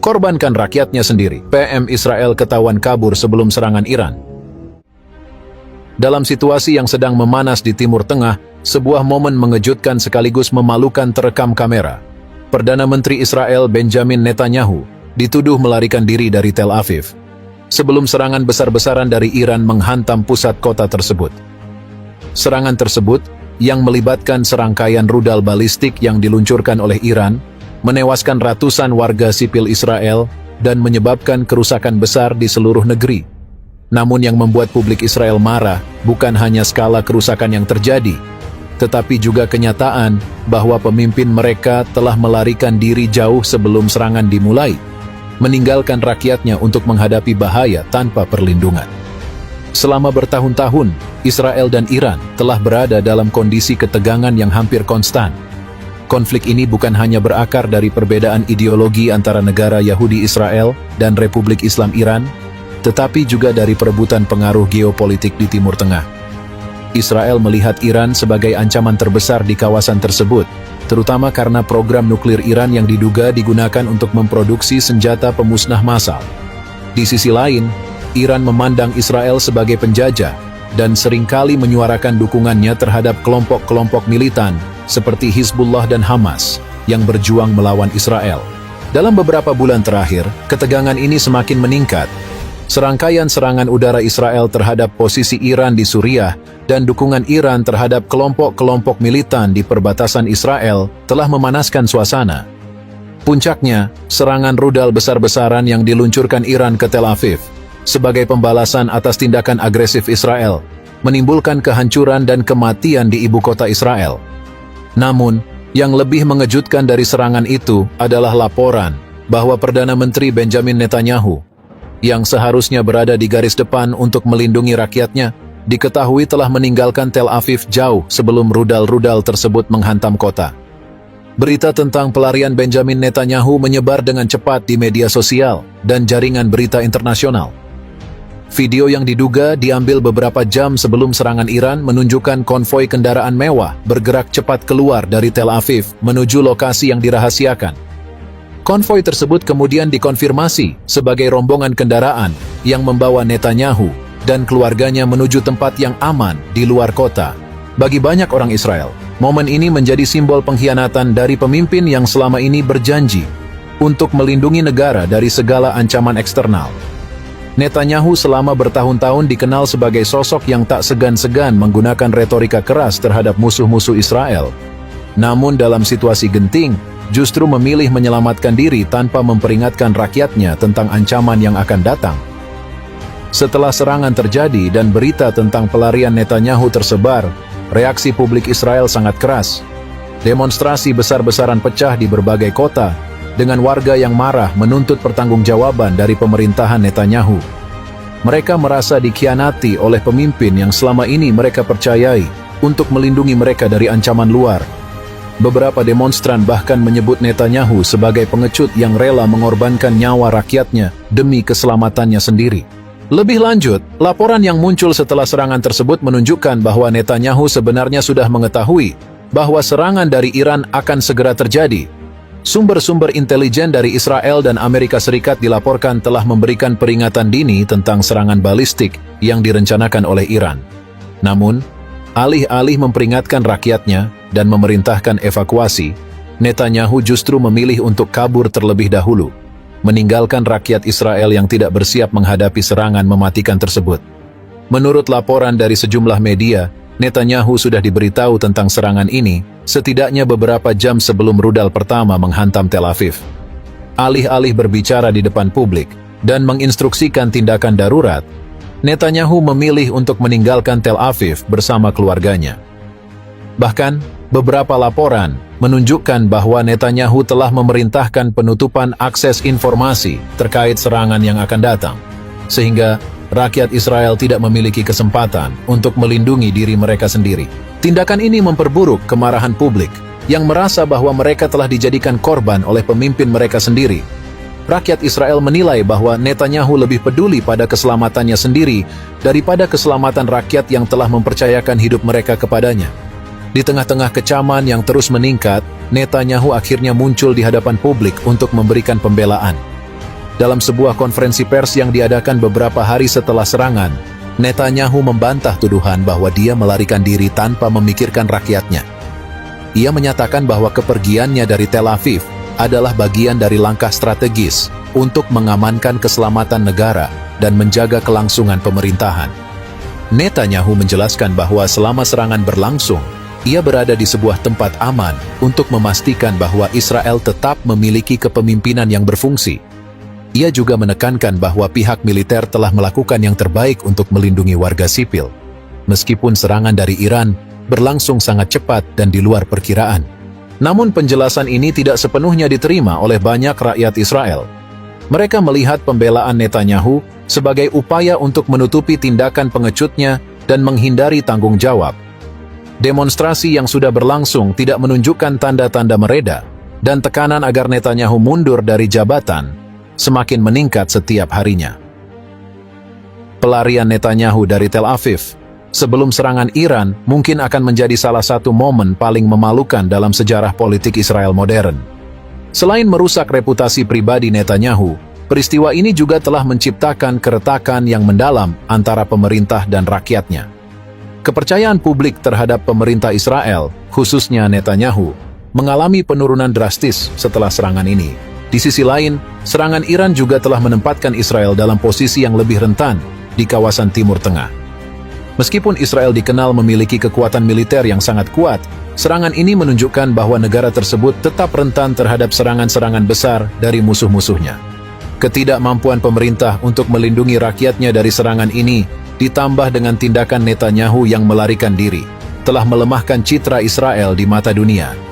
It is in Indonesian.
mengkorbankan rakyatnya sendiri. PM Israel ketahuan kabur sebelum serangan Iran. Dalam situasi yang sedang memanas di Timur Tengah, sebuah momen mengejutkan sekaligus memalukan terekam kamera. Perdana Menteri Israel Benjamin Netanyahu dituduh melarikan diri dari Tel Aviv sebelum serangan besar-besaran dari Iran menghantam pusat kota tersebut. Serangan tersebut, yang melibatkan serangkaian rudal balistik yang diluncurkan oleh Iran, menewaskan ratusan warga sipil Israel dan menyebabkan kerusakan besar di seluruh negeri. Namun yang membuat publik Israel marah bukan hanya skala kerusakan yang terjadi, tetapi juga kenyataan bahwa pemimpin mereka telah melarikan diri jauh sebelum serangan dimulai, meninggalkan rakyatnya untuk menghadapi bahaya tanpa perlindungan. Selama bertahun-tahun, Israel dan Iran telah berada dalam kondisi ketegangan yang hampir konstan. Konflik ini bukan hanya berakar dari perbedaan ideologi antara negara Yahudi Israel dan Republik Islam Iran, tetapi juga dari perebutan pengaruh geopolitik di Timur Tengah. Israel melihat Iran sebagai ancaman terbesar di kawasan tersebut, terutama karena program nuklir Iran yang diduga digunakan untuk memproduksi senjata pemusnah massal. Di sisi lain, Iran memandang Israel sebagai penjajah dan seringkali menyuarakan dukungannya terhadap kelompok-kelompok militan seperti Hizbullah dan Hamas yang berjuang melawan Israel. Dalam beberapa bulan terakhir, ketegangan ini semakin meningkat. Serangkaian serangan udara Israel terhadap posisi Iran di Suriah dan dukungan Iran terhadap kelompok-kelompok militan di perbatasan Israel telah memanaskan suasana. Puncaknya, serangan rudal besar-besaran yang diluncurkan Iran ke Tel Aviv sebagai pembalasan atas tindakan agresif Israel, menimbulkan kehancuran dan kematian di ibu kota Israel. Namun, yang lebih mengejutkan dari serangan itu adalah laporan bahwa Perdana Menteri Benjamin Netanyahu, yang seharusnya berada di garis depan untuk melindungi rakyatnya, diketahui telah meninggalkan Tel Aviv jauh sebelum rudal-rudal tersebut menghantam kota. Berita tentang pelarian Benjamin Netanyahu menyebar dengan cepat di media sosial dan jaringan berita internasional. Video yang diduga diambil beberapa jam sebelum serangan Iran menunjukkan konvoi kendaraan mewah bergerak cepat keluar dari Tel Aviv menuju lokasi yang dirahasiakan. Konvoi tersebut kemudian dikonfirmasi sebagai rombongan kendaraan yang membawa Netanyahu dan keluarganya menuju tempat yang aman di luar kota. Bagi banyak orang Israel, momen ini menjadi simbol pengkhianatan dari pemimpin yang selama ini berjanji untuk melindungi negara dari segala ancaman eksternal. Netanyahu selama bertahun-tahun dikenal sebagai sosok yang tak segan-segan menggunakan retorika keras terhadap musuh-musuh Israel. Namun dalam situasi genting, justru memilih menyelamatkan diri tanpa memperingatkan rakyatnya tentang ancaman yang akan datang. Setelah serangan terjadi dan berita tentang pelarian Netanyahu tersebar, reaksi publik Israel sangat keras. Demonstrasi besar-besaran pecah di berbagai kota, dengan warga yang marah menuntut pertanggungjawaban dari pemerintahan Netanyahu. Mereka merasa dikhianati oleh pemimpin yang selama ini mereka percayai untuk melindungi mereka dari ancaman luar. Beberapa demonstran bahkan menyebut Netanyahu sebagai pengecut yang rela mengorbankan nyawa rakyatnya demi keselamatannya sendiri. Lebih lanjut, laporan yang muncul setelah serangan tersebut menunjukkan bahwa Netanyahu sebenarnya sudah mengetahui bahwa serangan dari Iran akan segera terjadi. Sumber-sumber intelijen dari Israel dan Amerika Serikat dilaporkan telah memberikan peringatan dini tentang serangan balistik yang direncanakan oleh Iran. Namun, alih-alih memperingatkan rakyatnya dan memerintahkan evakuasi, Netanyahu justru memilih untuk kabur terlebih dahulu, meninggalkan rakyat Israel yang tidak bersiap menghadapi serangan mematikan tersebut. Menurut laporan dari sejumlah media, Netanyahu sudah diberitahu tentang serangan ini setidaknya beberapa jam sebelum rudal pertama menghantam Tel Aviv. Alih-alih berbicara di depan publik dan menginstruksikan tindakan darurat, Netanyahu memilih untuk meninggalkan Tel Aviv bersama keluarganya. Bahkan, beberapa laporan menunjukkan bahwa Netanyahu telah memerintahkan penutupan akses informasi terkait serangan yang akan datang, sehingga rakyat Israel tidak memiliki kesempatan untuk melindungi diri mereka sendiri. Tindakan ini memperburuk kemarahan publik yang merasa bahwa mereka telah dijadikan korban oleh pemimpin mereka sendiri. Rakyat Israel menilai bahwa Netanyahu lebih peduli pada keselamatannya sendiri daripada keselamatan rakyat yang telah mempercayakan hidup mereka kepadanya. Di tengah-tengah kecaman yang terus meningkat, Netanyahu akhirnya muncul di hadapan publik untuk memberikan pembelaan. dalam sebuah konferensi pers yang diadakan beberapa hari setelah serangan, Netanyahu membantah tuduhan bahwa dia melarikan diri tanpa memikirkan rakyatnya. Ia menyatakan bahwa kepergiannya dari Tel Aviv adalah bagian dari langkah strategis untuk mengamankan keselamatan negara dan menjaga kelangsungan pemerintahan. Netanyahu menjelaskan bahwa selama serangan berlangsung, ia berada di sebuah tempat aman untuk memastikan bahwa Israel tetap memiliki kepemimpinan yang berfungsi. Ia juga menekankan bahwa pihak militer telah melakukan yang terbaik untuk melindungi warga sipil, meskipun serangan dari Iran berlangsung sangat cepat dan di luar perkiraan. Namun penjelasan ini tidak sepenuhnya diterima oleh banyak rakyat Israel. Mereka melihat pembelaan Netanyahu sebagai upaya untuk menutupi tindakan pengecutnya dan menghindari tanggung jawab. Demonstrasi yang sudah berlangsung tidak menunjukkan tanda-tanda mereda, dan tekanan agar Netanyahu mundur dari jabatan semakin meningkat setiap harinya. Pelarian Netanyahu dari Tel Aviv sebelum serangan Iran mungkin akan menjadi salah satu momen paling memalukan dalam sejarah politik Israel modern. Selain merusak reputasi pribadi Netanyahu, peristiwa ini juga telah menciptakan keretakan yang mendalam antara pemerintah dan rakyatnya. Kepercayaan publik terhadap pemerintah Israel, khususnya Netanyahu, mengalami penurunan drastis setelah serangan ini. Di sisi lain, serangan Iran juga telah menempatkan Israel dalam posisi yang lebih rentan di kawasan Timur Tengah. Meskipun Israel dikenal memiliki kekuatan militer yang sangat kuat, serangan ini menunjukkan bahwa negara tersebut tetap rentan terhadap serangan-serangan besar dari musuh-musuhnya. Ketidakmampuan pemerintah untuk melindungi rakyatnya dari serangan ini, ditambah dengan tindakan Netanyahu yang melarikan diri, telah melemahkan citra Israel di mata dunia.